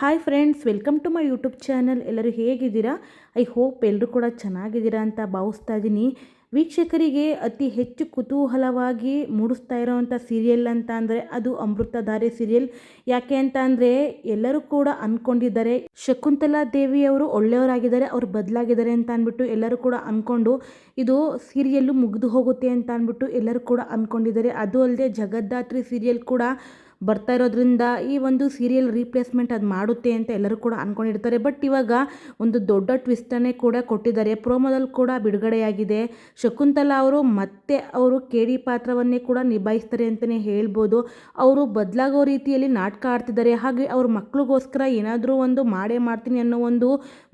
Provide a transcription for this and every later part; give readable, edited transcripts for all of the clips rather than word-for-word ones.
Hi friends, welcome to my YouTube channel. ಎಲ್ಲರೂ ಹೇಗಿದ್ದೀರಾ? I hope ಎಲ್ಲರೂ ಕೂಡ ಚೆನ್ನಾಗಿದ್ದೀರಾ ಅಂತ ಭಾವಿಸ್ತಾ ಇದ್ದೀನಿ. ವೀಕ್ಷಕರಿಗೆ ಅತಿ ಹೆಚ್ಚು ಕುತೂಹಲವಾಗಿ ಮೂಡಿಸ್ತಾ ಇರೋವಂಥ ಸೀರಿಯಲ್ ಅಂತ ಅಂದರೆ ಅದು ಅಮೃತಧಾರೆ ಸೀರಿಯಲ್. ಯಾಕೆ ಅಂತ ಅಂದರೆ ಎಲ್ಲರೂ ಕೂಡ ಅಂದ್ಕೊಂಡಿದ್ದಾರೆ ಶಕುಂತಲಾ ದೇವಿಯವರು ಒಳ್ಳೆಯವರಾಗಿದ್ದಾರೆ, ಅವರು ಬದಲಾಗಿದ್ದಾರೆ ಅಂತ ಅಂದ್ಬಿಟ್ಟು ಎಲ್ಲರೂ ಕೂಡ ಅಂದ್ಕೊಂಡು ಇದು ಸೀರಿಯಲ್ಲು ಮುಗಿದು ಹೋಗುತ್ತೆ ಅಂತ ಅಂದ್ಬಿಟ್ಟು ಎಲ್ಲರೂ ಕೂಡ ಅಂದ್ಕೊಂಡಿದ್ದಾರೆ. ಅದು ಅಲ್ಲದೆ ಜಗದ್ದಾತ್ರಿ ಸೀರಿಯಲ್ ಕೂಡ ಬರ್ತಾ ಇರೋದ್ರಿಂದ ಈ ಒಂದು ಸೀರಿಯಲ್ ರೀಪ್ಲೇಸ್ಮೆಂಟ್ ಅದು ಮಾಡುತ್ತೆ ಅಂತ ಎಲ್ಲರೂ ಕೂಡ ಅಂದ್ಕೊಂಡಿರ್ತಾರೆ. ಬಟ್ ಇವಾಗ ಒಂದು ದೊಡ್ಡ ಟ್ವಿಸ್ಟನ್ನೇ ಕೂಡ ಕೊಟ್ಟಿದ್ದಾರೆ. ಪ್ರೋಮೋದಲ್ಲಿ ಕೂಡ ಬಿಡುಗಡೆಯಾಗಿದೆ. ಶಕುಂತಲಾ ಅವರು ಮತ್ತೆ ಅವರು ಕೇಡಿ ಪಾತ್ರವನ್ನೇ ಕೂಡ ನಿಭಾಯಿಸ್ತಾರೆ ಅಂತಲೇ ಹೇಳ್ಬೋದು. ಅವರು ಬದಲಾಗೋ ರೀತಿಯಲ್ಲಿ ನಾಟಕ ಆಡ್ತಿದ್ದಾರೆ. ಹಾಗೆ ಅವ್ರ ಮಕ್ಳಿಗೋಸ್ಕರ ಏನಾದರೂ ಒಂದು ಮಾಡೇ ಮಾಡ್ತೀನಿ ಅನ್ನೋ ಒಂದು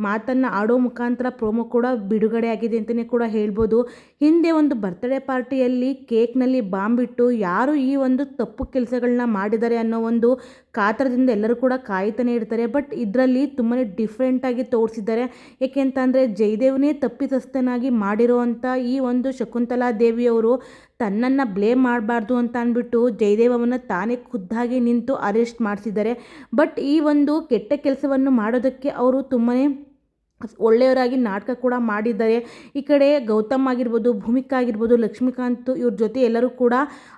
ಮಾತನ್ನು ಆಡೋ ಮುಖಾಂತರ ಪ್ರೋಮೋ ಕೂಡ ಬಿಡುಗಡೆ ಆಗಿದೆ ಅಂತಲೇ ಕೂಡ ಹೇಳ್ಬೋದು. ಹಿಂದೆ ಒಂದು ಬರ್ತ್ಡೇ ಪಾರ್ಟಿಯಲ್ಲಿ ಕೇಕ್ನಲ್ಲಿ ಬಾಂಬ್ ಇಟ್ಟು ಯಾರು ಈ ಒಂದು ತಪ್ಪು ಕೆಲಸಗಳನ್ನ ಮಾಡಿದ್ದಾರೆ ಅನ್ನೋ ಒಂದು ಕಾತರದಿಂದ ಎಲ್ಲರೂ ಕೂಡ ಕಾಯ್ತಾನೆ ಇರ್ತಾರೆ. ಬಟ್ ಇದರಲ್ಲಿ ತುಂಬಾ ಡಿಫ್ರೆಂಟಾಗಿ ತೋರಿಸಿದ್ದಾರೆ. ಏಕೆ ಅಂತ ಅಂದರೆ ಜಯದೇವನೇ ತಪ್ಪಿತಸ್ಥನಾಗಿ ಮಾಡಿರೋವಂಥ ಈ ಒಂದು ಶಕುಂತಲಾ ದೇವಿಯವರು ತನ್ನನ್ನು ಬ್ಲೇಮ್ ಮಾಡಬಾರ್ದು ಅಂತ ಅಂದ್ಬಿಟ್ಟು ಜಯದೇವವನ್ನು ತಾನೇ ಖುದ್ದಾಗಿ ನಿಂತು ಅರೆಸ್ಟ್ ಮಾಡಿಸಿದ್ದಾರೆ. ಬಟ್ ಈ ಒಂದು ಕೆಟ್ಟ ಕೆಲಸವನ್ನು ಮಾಡೋದಕ್ಕೆ ಅವರು ತುಂಬಾ ಒಳ್ಳೆಯವರಾಗಿ ನಾಟಕ ಕೂಡ ಮಾಡಿದ್ದಾರೆ. ಈ ಕಡೆ ಗೌತಮ್ ಆಗಿರ್ಬೋದು, ಭೂಮಿಕಾ ಆಗಿರ್ಬೋದು, ಲಕ್ಷ್ಮೀಕಾಂತ್ ಇವ್ರ ಜೊತೆ ಎಲ್ಲರೂ ಕೂಡ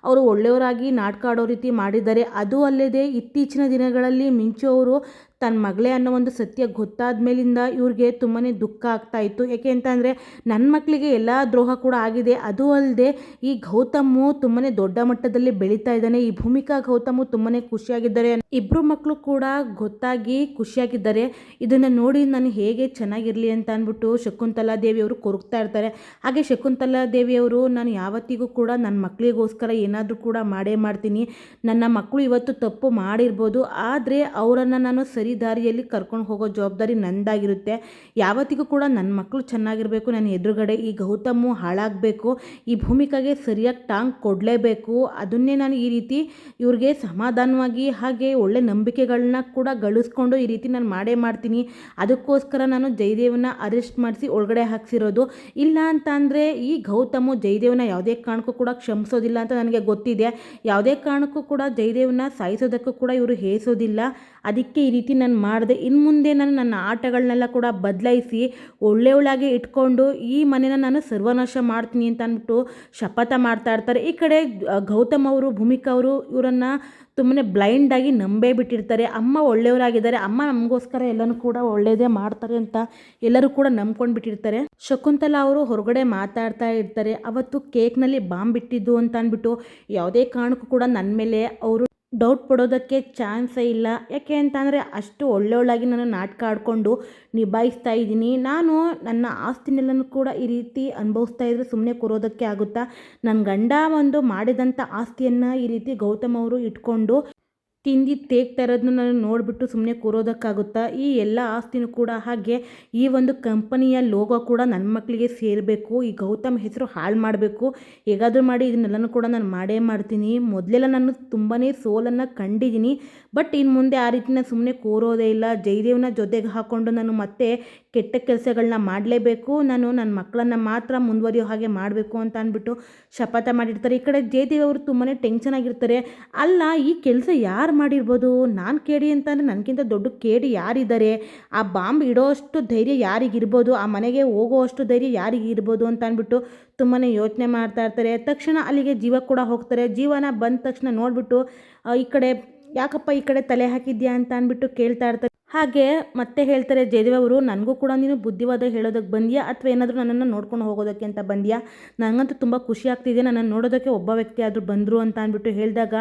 ಅವರು ಒಳ್ಳೆಯವರಾಗಿ ನಾಟಕ ಆಡೋ ರೀತಿ ಮಾಡಿದ್ದಾರೆ. ಅದು ಅಲ್ಲದೆ ಇತ್ತೀಚಿನ ದಿನಗಳಲ್ಲಿ ಮಿಂಚು ಅವರು ತನ್ನ ಮಗಳೇ ಅನ್ನೋ ಒಂದು ಸತ್ಯ ಗೊತ್ತಾದ ಮೇಲಿಂದ ಇವ್ರಿಗೆ ತುಂಬಾ ದುಃಖ ಆಗ್ತಾ ಇತ್ತು. ಯಾಕೆ ಅಂತ ಅಂದರೆ ನನ್ನ ಮಕ್ಕಳಿಗೆ ಎಲ್ಲ ದ್ರೋಹ ಕೂಡ ಆಗಿದೆ. ಅದು ಅಲ್ಲದೆ ಈ ಗೌತಮು ತುಂಬಾ ದೊಡ್ಡ ಮಟ್ಟದಲ್ಲಿ ಬೆಳೀತಾ ಇದ್ದಾನೆ. ಈ ಭೂಮಿಕಾ ಗೌತಮು ತುಂಬಾ ಖುಷಿಯಾಗಿದ್ದಾರೆ. ಇಬ್ಬರು ಮಕ್ಕಳು ಕೂಡ ಗೊತ್ತಾಗಿ ಖುಷಿಯಾಗಿದ್ದಾರೆ. ಇದನ್ನು ನೋಡಿ ನಾನು ಹೇಗೆ ಚೆನ್ನಾಗಿರಲಿ ಅಂತ ಅಂದ್ಬಿಟ್ಟು ಶಕುಂತಲಾ ದೇವಿಯವರು ಕೊರಗ್ತಾ ಇರ್ತಾರೆ. ಹಾಗೆ ಶಕುಂತಲಾ ದೇವಿಯವರು ನಾನು ಯಾವತ್ತಿಗೂ ಕೂಡ ನನ್ನ ಮಕ್ಕಳಿಗೋಸ್ಕರ ಏನಾದರೂ ಕೂಡ ಮಾಡೇ ಮಾಡ್ತೀನಿ. ನನ್ನ ಮಕ್ಕಳು ಇವತ್ತು ತಪ್ಪು ಮಾಡಿರ್ಬೋದು, ಆದರೆ ಅವರನ್ನು ನಾನು ಸರಿ ದಾರಿಯಲ್ಲಿ ಕರ್ಕೊಂಡು ಹೋಗೋ ಜವಾಬ್ದಾರಿ ನಂದಾಗಿರುತ್ತೆ. ಯಾವತ್ತಿಗೂ ಕೂಡ ನನ್ನ ಮಕ್ಕಳು ಚೆನ್ನಾಗಿರಬೇಕು, ನನ್ನ ಎದುರುಗಡೆ ಈ ಗೌತಮು ಹಾಳಾಗಬೇಕು, ಈ ಭೂಮಿಕಾಗೆ ಸರಿಯಾಗಿ ಟಾಂಗ್ ಕೊಡಲೇಬೇಕು. ಅದನ್ನೇ ನಾನು ಈ ರೀತಿ ಇವ್ರಿಗೆ ಸಮಾಧಾನವಾಗಿ ಹಾಗೆ ಒಳ್ಳೆ ನಂಬಿಕೆಗಳನ್ನ ಕೂಡ ಗಳಿಸ್ಕೊಂಡು ಈ ರೀತಿ ನಾನು ಮಾಡೇ ಮಾಡ್ತೀನಿ. ಅದಕ್ಕೋಸ್ಕರ ನಾನು ಜಯದೇವನ ಅರೆಸ್ಟ್ ಮಾಡಿಸಿ ಒಳಗಡೆ ಹಾಕ್ಸಿರೋದು. ಇಲ್ಲ ಅಂತ ಅಂದರೆ ಈ ಗೌತಮು ಜಯದೇವನ ಯಾವುದೇ ಕಾರಣಕ್ಕೂ ಕೂಡ ಕ್ಷಮಿಸೋದಿಲ್ಲ ಅಂತ ನನಗೆ ಗೊತ್ತಿದೆ. ಯಾವುದೇ ಕಾರಣಕ್ಕೂ ಕೂಡ ಜಯದೇವನ ಸಾಯಿಸೋದಕ್ಕೂ ಕೂಡ ಇವರು ಹೇಸೋದಿಲ್ಲ. ಅದಕ್ಕೆ ಈ ರೀತಿ ನಾನು ಮಾಡಿದೆ. ಇನ್ನು ಮುಂದೆ ನಾನು ನನ್ನ ಆಟಗಳನ್ನೆಲ್ಲ ಕೂಡ ಬದಲಾಯಿಸಿ ಒಳ್ಳೆಯವಳಾಗಿ ಇಟ್ಕೊಂಡು ಈ ಮನೆನ ನಾನು ಸರ್ವನಾಶ ಮಾಡ್ತೀನಿ ಅಂತ ಅಂದ್ಬಿಟ್ಟು ಶಪಥ ಮಾಡ್ತಾ ಇರ್ತಾರೆ. ಈ ಕಡೆ ಗೌತಮ್ ಅವರು, ಭೂಮಿಕಾ ಅವರು ಇವರನ್ನು ತುಂಬನೇ ಬ್ಲೈಂಡಾಗಿ ನಂಬೇ ಬಿಟ್ಟಿರ್ತಾರೆ. ಅಮ್ಮ ಒಳ್ಳೆಯವರಾಗಿದ್ದಾರೆ, ಅಮ್ಮ ನಮಗೋಸ್ಕರ ಎಲ್ಲನೂ ಕೂಡ ಒಳ್ಳೆಯದೇ ಮಾಡ್ತಾರೆ ಅಂತ ಎಲ್ಲರೂ ಕೂಡ ನಂಬ್ಕೊಂಡು ಬಿಟ್ಟಿರ್ತಾರೆ. ಶಕುಂತಲಾ ಅವರು ಹೊರಗಡೆ ಮಾತಾಡ್ತಾ ಇರ್ತಾರೆ. ಅವತ್ತು ಕೇಕ್ನಲ್ಲಿ ಬಾಂಬ್ ಇಟ್ಟಿದ್ದು ಅಂತ ಅಂದ್ಬಿಟ್ಟು ಯಾವುದೇ ಕಾರಣಕ್ಕೂ ಕೂಡ ನನ್ನ ಮೇಲೆ ಅವರು ಡೌಟ್ ಪಡೋದಕ್ಕೆ ಚಾನ್ಸೇ ಇಲ್ಲ. ಯಾಕೆ ಅಂತಂದರೆ ಅಷ್ಟು ಒಳ್ಳೆಯವಳಾಗಿ ನಾನು ನಾಟಕ ಆಡಿಕೊಂಡು ನಿಭಾಯಿಸ್ತಾ ಇದ್ದೀನಿ. ನಾನು ನನ್ನ ಆಸ್ತಿನೆಲ್ಲನೂ ಕೂಡ ಈ ರೀತಿ ಅನುಭವಿಸ್ತಾ ಇದ್ದರೆ ಸುಮ್ಮನೆ ಕೂರೋದಕ್ಕೆ ಆಗುತ್ತಾ? ನನ್ನ ಗಂಡ ಒಂದು ಮಾಡಿದಂಥ ಆಸ್ತಿಯನ್ನು ಈ ರೀತಿ ಗೌತಮ್ ಅವರು ಇಟ್ಕೊಂಡು ತಿಂದು ತೇಗ್ತಾ ಇರೋದನ್ನ ನಾನು ನೋಡಿಬಿಟ್ಟು ಸುಮ್ಮನೆ ಕೂರೋದಕ್ಕಾಗುತ್ತಾ? ಈ ಎಲ್ಲ ಆಸ್ತಿನೂ ಕೂಡ ಹಾಗೆ ಈ ಒಂದು ಕಂಪನಿಯ ಲೋಗೋ ಕೂಡ ನನ್ನ ಮಕ್ಕಳಿಗೆ ಸೇರಬೇಕು. ಈ ಗೌತಮ್ ಹೆಸರು ಹಾಳು ಮಾಡಬೇಕು. ಹೇಗಾದರೂ ಮಾಡಿ ಇದನ್ನೆಲ್ಲನೂ ಕೂಡ ನಾನು ಮಾಡೇ ಮಾಡ್ತೀನಿ. ಮೊದಲೆಲ್ಲ ನಾನು ತುಂಬಾ ಸೋಲನ್ನು ಕಂಡಿದ್ದೀನಿ. ಬಟ್ ಇನ್ನು ಮುಂದೆ ಆ ರೀತಿ ನಾನು ಸುಮ್ಮನೆ ಕೂರೋದೇ ಇಲ್ಲ. ಜಯದೇವನ ಜೊತೆಗೆ ಹಾಕ್ಕೊಂಡು ನಾನು ಮತ್ತೆ ಕೆಟ್ಟ ಕೆಲಸಗಳನ್ನ ಮಾಡಲೇಬೇಕು. ನಾನು ನನ್ನ ಮಕ್ಕಳನ್ನು ಮಾತ್ರ ಮುಂದುವರಿಯೋ ಹಾಗೆ ಮಾಡಬೇಕು ಅಂತ ಅಂದ್ಬಿಟ್ಟು ಶಪಥ ಮಾಡಿರ್ತಾರೆ. ಈ ಕಡೆ ಜಯದೇವ್ ಅವರು ತುಂಬಾ ಟೆನ್ಷನ್ ಆಗಿರ್ತಾರೆ. ಅಲ್ಲ, ಈ ಕೆಲಸ ಯಾರು ಮಾಡಿರ್ಬೋದು? ನಾನು ಕೇಳಿ ಅಂತಂದರೆ ನನಗಿಂತ ದೊಡ್ಡ ಕೇಡಿ ಯಾರಿದ್ದಾರೆ? ಆ ಬಾಂಬ್ ಇಡೋಷ್ಟು ಧೈರ್ಯ ಯಾರಿಗಿರ್ಬೋದು? ಆ ಮನೆಗೆ ಹೋಗೋವಷ್ಟು ಧೈರ್ಯ ಯಾರಿಗಿರ್ಬೋದು ಅಂತ ಅಂದ್ಬಿಟ್ಟು ತುಂಬಾ ಯೋಚನೆ ಮಾಡ್ತಾ ಇರ್ತಾರೆ. ತಕ್ಷಣ ಅಲ್ಲಿಗೆ ಜೀವ ಕೂಡ ಹೋಗ್ತಾರೆ. ಜೀವನ ಬಂದ ತಕ್ಷಣ ನೋಡಿಬಿಟ್ಟು ಈ ಕಡೆ ಯಾಕಪ್ಪ ಈ ಕಡೆ ತಲೆ ಹಾಕಿದ್ಯಾ ಅಂತ ಅಂದ್ಬಿಟ್ಟು ಕೇಳ್ತಾ ಇರ್ತಾರೆ. ಹಾಗೆ ಮತ್ತೆ ಹೇಳ್ತಾರೆ ಜಯದೇವ್ ಅವರು, ನನಗೂ ಕೂಡ ನೀನು ಬುದ್ಧಿವಾದ ಹೇಳೋದಕ್ಕೆ ಬಂದ್ಯಾ ಅಥವಾ ಏನಾದರೂ ನನ್ನನ್ನು ನೋಡ್ಕೊಂಡು ಹೋಗೋದಕ್ಕೆ ಅಂತ ಬಂದ್ಯಾ? ನನಗಂತೂ ತುಂಬ ಖುಷಿ ಆಗ್ತಿದೆ, ನನ್ನನ್ನು ನೋಡೋದಕ್ಕೆ ಒಬ್ಬ ವ್ಯಕ್ತಿ ಆದರೂ ಬಂದರು ಅಂತ ಅಂದ್ಬಿಟ್ಟು ಹೇಳಿದಾಗ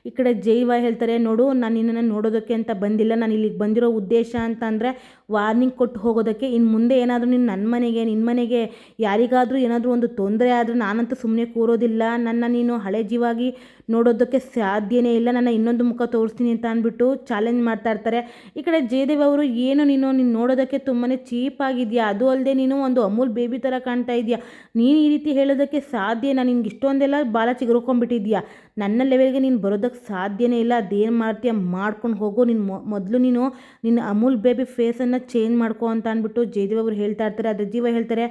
ಈ ಕಡೆ ಜೈವ ಹೇಳ್ತಾರೆ, ನೋಡು ನಾನು ನಿನ್ನನ್ನು ನೋಡೋದಕ್ಕೆ ಅಂತ ಬಂದಿಲ್ಲ. ನಾನು ಇಲ್ಲಿಗೆ ಬಂದಿರೋ ಉದ್ದೇಶ ಅಂತ ಅಂದರೆ ವಾರ್ನಿಂಗ್ ಕೊಟ್ಟು ಹೋಗೋದಕ್ಕೆ. ಇನ್ನು ಮುಂದೆ ಏನಾದರೂ ನೀನು ನನ್ನ ಮನೆಗೆ, ನಿನ್ನ ಮನೆಗೆ ಯಾರಿಗಾದರೂ ಏನಾದರೂ ಒಂದು ತೊಂದರೆ ಆದರೆ ನಾನಂತೂ ಸುಮ್ಮನೆ ಕೂರೋದಿಲ್ಲ. ನನ್ನ ನೀನು ಹಳೆ ಜೀವಾಗಿ ನೋಡೋದಕ್ಕೆ ಸಾಧ್ಯನೇ ಇಲ್ಲ. ನನ್ನ ಇನ್ನೊಂದು ಮುಖ ತೋರಿಸ್ತೀನಿ ಅಂತ ಅಂದ್ಬಿಟ್ಟು ಚಾಲೆಂಜ್ ಮಾಡ್ತಾ ಇರ್ತಾರೆ. ಈ ಕಡೆ ಜಯದೇವ್ ಅವರು, ಏನು ನೀನು ನೋಡೋದಕ್ಕೆ ತುಂಬಾ ಚೀಪಾಗಿದೆಯಾ, ಅದು ಅಲ್ಲದೆ ನೀನು ಒಂದು ಅಮೂಲ್ ಬೇಬಿ ಥರ ಕಾಣ್ತಾ ಇದೆಯಾ, ನೀನು ಈ ರೀತಿ ಹೇಳೋದಕ್ಕೆ ಸಾಧ್ಯನಾ? ನಿನ್ಗೆ ಇಷ್ಟೊಂದೆಲ್ಲ ಬಾಲ ಚಿಗುರ್ಕೊಂಡ್ಬಿಟ್ಟಿದ್ಯಾ? ನನ್ನ ಲೆವೆಲ್ಗೆ ನೀನು ಬರೋದಕ್ಕೆ ಸಾಧ್ಯನೇ ಇಲ್ಲ. ಅದೇನು ಮಾಡ್ತೀಯ ಮಾಡ್ಕೊಂಡು ಹೋಗು. ಮೊದಲು ನೀನು ನಿನ್ನ ಅಮೂಲ್ ಬೇಬಿ ಫೇಸನ್ನು ಚೇಂಜ್ ಮಾಡ್ಕೊ ಅಂತ ಅಂದ್ಬಿಟ್ಟು ಜಯದೇವ್ ಅವರು ಹೇಳ್ತಾ ಇರ್ತಾರೆ. ಅದ್ರ ಜೀವ ಹೇಳ್ತಾರೆ,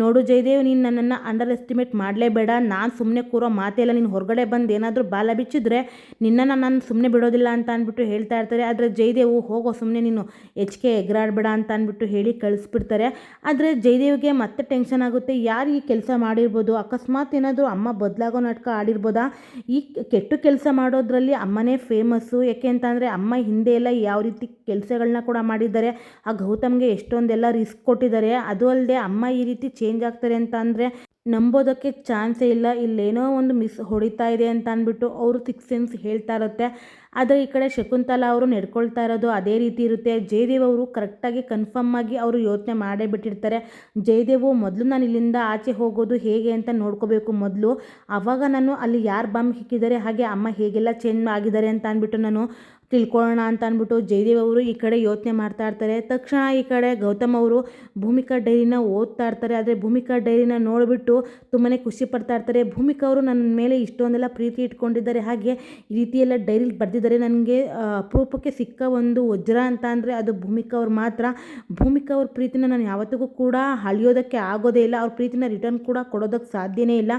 ನೋಡು ಜಯದೇವ್, ನೀನು ನನ್ನನ್ನು ಅಂಡರ್ ಎಸ್ಟಿಮೇಟ್ ಮಾಡಲೇಬೇಡ. ನಾನು ಸುಮ್ಮನೆ ಕೂರೋ ಮಾತೇ ಇಲ್ಲ. ನೀನು ಹೊರಗಡೆ ಬಂದು ಏನಾದರೂ ಬಾಲ ಬಿಚ್ಚಿದ್ರೆ ನಿನ್ನನ್ನು ನಾನು ಸುಮ್ಮನೆ ಬಿಡೋದಿಲ್ಲ ಅಂತ ಅಂದ್ಬಿಟ್ಟು ಹೇಳ್ತಾ ಇರ್ತಾರೆ. ಆದರೆ ಜಯದೇವ್, ಹೋಗೋ ಸುಮ್ಮನೆ ನೀನು ಹೆಚ್ಚಿಗೆ ಎಗರಾಡಬೇಡ ಅಂತ ಅಂದ್ಬಿಟ್ಟು ಹೇಳಿ ಕಳಿಸ್ಬಿಡ್ತಾರೆ. ಆದರೆ ಜಯದೇವ್ಗೆ ಮತ್ತೆ ಟೆನ್ಷನ್ ಆಗುತ್ತೆ. ಯಾರು ಈ ಕೆಲಸ ಮಾಡಿರ್ಬೋದು? ಅಕಸ್ಮಾತ್ ಏನಾದರೂ ಅಮ್ಮ ಬದಲಾಗೋ ನಾಟಕ ಆಡಿರ್ಬೋದಾ? ಈ ಕೆಟ್ಟ ಕೆಲಸ ಮಾಡೋದ್ರಲ್ಲಿ ಅಮ್ಮನೇ ಫೇಮಸ್ಸು. ಯಾಕೆ ಅಂತಂದರೆ ಅಮ್ಮ ಹಿಂದೆ ಎಲ್ಲ ಯಾವ ರೀತಿ ಕೆಲಸಗಳನ್ನ ಕೂಡ ಮಾಡಿದ್ದಾರೆ. ಆ ಗೌತಮ್ಗೆ ಎಷ್ಟೊಂದೆಲ್ಲ ರಿಸ್ಕ್ ಕೊಟ್ಟಿದ್ದಾರೆ. ಅದು ಅಲ್ಲದೆ ಅಮ್ಮ ಈ ರೀತಿ ಚೇಂಜ್ ಆಗ್ತಾರೆ ಅಂತ ಅಂದರೆ ನಂಬೋದಕ್ಕೆ ಚಾನ್ಸೇ ಇಲ್ಲ. ಇಲ್ಲೇನೋ ಒಂದು ಮಿಸ್ ಹೊಡಿತಾ ಇದೆ ಅಂತ ಅಂದ್ಬಿಟ್ಟು ಅವರು ಸಿಕ್ಸ್ ಸೆನ್ಸ್ ಹೇಳ್ತಾ ಇರುತ್ತೆ. ಆದರೆ ಈ ಕಡೆ ಶಕುಂತಲಾ ಅವರು ನಡ್ಕೊಳ್ತಾ ಇರೋದು ಅದೇ ರೀತಿ ಇರುತ್ತೆ. ಜಯದೇವ್ ಅವರು ಕರೆಕ್ಟಾಗಿ ಕನ್ಫರ್ಮ್ ಆಗಿ ಅವರು ಯೋಚನೆ ಮಾಡೇ ಬಿಟ್ಟಿರ್ತಾರೆ. ಜಯದೇವು, ಮೊದಲು ನಾನು ಇಲ್ಲಿಂದ ಆಚೆ ಹೋಗೋದು ಹೇಗೆ ಅಂತ ನೋಡ್ಕೋಬೇಕು ಮೊದಲು. ಆವಾಗ ನಾನು ಅಲ್ಲಿ ಯಾರು ಬಾಂಬ್ ಹಿಕ್ಕಿದ್ದಾರೆ, ಹಾಗೆ ಅಮ್ಮ ಹೇಗೆಲ್ಲ ಚೇಂಜ್ ಆಗಿದ್ದಾರೆ ಅಂತ ಅಂದ್ಬಿಟ್ಟು ನಾನು ತಿಳ್ಕೊಳ್ಳೋಣ ಅಂತ ಅಂದ್ಬಿಟ್ಟು ಜಯದೇವ್ ಅವರು ಈ ಕಡೆ ಯೋಚನೆ ಮಾಡ್ತಾ ಇರ್ತಾರೆ. ತಕ್ಷಣ ಈ ಕಡೆ ಗೌತಮ್ ಅವರು ಭೂಮಿಕಾ ಡೈರಿನ ಓದ್ತಾ ಇರ್ತಾರೆ. ಆದರೆ ಭೂಮಿಕಾ ಡೈರಿನ ನೋಡಿಬಿಟ್ಟು ತುಂಬಾ ಖುಷಿ ಪಡ್ತಾ ಇರ್ತಾರೆ. ಭೂಮಿಕಾ ಅವರು ನನ್ನ ಮೇಲೆ ಇಷ್ಟೊಂದೆಲ್ಲ ಪ್ರೀತಿ ಇಟ್ಕೊಂಡಿದ್ದಾರೆ, ಹಾಗೆ ಈ ರೀತಿ ಎಲ್ಲ ಡೈರಿಲಿ ಬರೆದಿದ್ದಾರೆ. ನನಗೆ ಅಪರೂಪಕ್ಕೆ ಸಿಕ್ಕ ಒಂದು ವಜ್ರ ಅಂತ ಅಂದರೆ ಅದು ಭೂಮಿಕಾ ಅವ್ರು ಮಾತ್ರ. ಭೂಮಿಕಾ ಅವ್ರ ಪ್ರೀತಿನ ನಾನು ಯಾವತ್ತಿಗೂ ಕೂಡ ಅಳಿಯೋದಕ್ಕೆ ಆಗೋದೇ ಇಲ್ಲ. ಅವ್ರ ಪ್ರೀತಿನ ರಿಟರ್ನ್ ಕೂಡ ಕೊಡೋದಕ್ಕೆ ಸಾಧ್ಯನೇ ಇಲ್ಲ.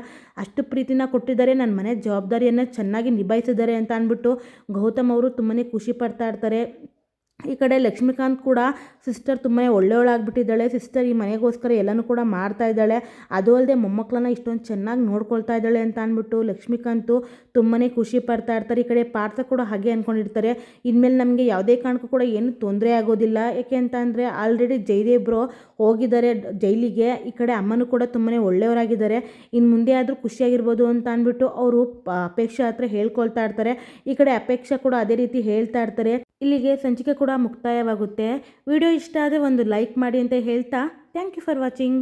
ಅಷ್ಟು ಪ್ರೀತಿನ ಕೊಟ್ಟಿದ್ದಾರೆ, ನನ್ನ ಮನೆ ಜವಾಬ್ದಾರಿಯನ್ನು ಚೆನ್ನಾಗಿ ನಿಭಾಯಿಸಿದ್ದಾರೆ ಅಂತ ಅಂದ್ಬಿಟ್ಟು ಗೌತಮ್ ಅವರು ತುಂಬಾ ಖುಷಿ ಪಡ್ತಾ ಇರ್ತಾರೆ. ಈ ಕಡೆ ಲಕ್ಷ್ಮೀಕಾಂತ್ ಕೂಡ ಸಿಸ್ಟರ್ ತುಂಬಾ ಒಳ್ಳೆಯವಳಾಗ್ಬಿಟ್ಟಿದ್ದಾಳೆ. ಸಿಸ್ಟರ್ ಈ ಮನೆಗೋಸ್ಕರ ಎಲ್ಲನೂ ಕೂಡ ಮಾಡ್ತಾ ಇದ್ದಾಳೆ. ಅದು ಅಲ್ಲದೆ ಮೊಮ್ಮಕ್ಕಳನ್ನ ಇಷ್ಟೊಂದು ಚೆನ್ನಾಗಿ ನೋಡ್ಕೊಳ್ತಾ ಇದ್ದಾಳೆ ಅಂತ ಅಂದ್ಬಿಟ್ಟು ಲಕ್ಷ್ಮೀಕಾಂತು ತುಂಬಾ ಖುಷಿ ಪಡ್ತಾ ಇರ್ತಾರೆ. ಈ ಕಡೆ ಪಾರ್ಥ ಕೂಡ ಹಾಗೆ ಅಂದ್ಕೊಂಡಿರ್ತಾರೆ, ಇನ್ಮೇಲೆ ನಮಗೆ ಯಾವುದೇ ಕಾರಣಕ್ಕೂ ಕೂಡ ಏನು ತೊಂದರೆ ಆಗೋದಿಲ್ಲ. ಯಾಕೆ ಅಂತ ಅಂದರೆ ಆಲ್ರೆಡಿ ಜಯದೇವ್ರು ಹೋಗಿದ್ದಾರೆ ಜೈಲಿಗೆ. ಈ ಕಡೆ ಅಮ್ಮನೂ ಕೂಡ ತುಂಬಾ ಒಳ್ಳೆಯವರಾಗಿದ್ದಾರೆ. ಇನ್ನು ಮುಂದೆ ಆದರೂ ಖುಷಿಯಾಗಿರ್ಬೋದು ಅಂತ ಅಂದ್ಬಿಟ್ಟು ಅವರು ಅಪೇಕ್ಷಾ ಹತ್ರ ಹೇಳ್ಕೊಳ್ತಾ ಇರ್ತಾರೆ. ಈ ಕಡೆ ಅಪೇಕ್ಷಾ ಕೂಡ ಅದೇ ರೀತಿ ಹೇಳ್ತಾ ಇರ್ತಾರೆ. ಇಲ್ಲಿಗೆ ಸಂಚಿಕೆ ಕೂಡ ಮುಕ್ತಾಯವಾಗುತ್ತೆ. ವಿಡಿಯೋ ಇಷ್ಟ ಆದರೆ ಒಂದು ಲೈಕ್ ಮಾಡಿ ಅಂತ ಹೇಳ್ತಾ ಥ್ಯಾಂಕ್ ಯು ಫಾರ್ ವಾಚಿಂಗ್.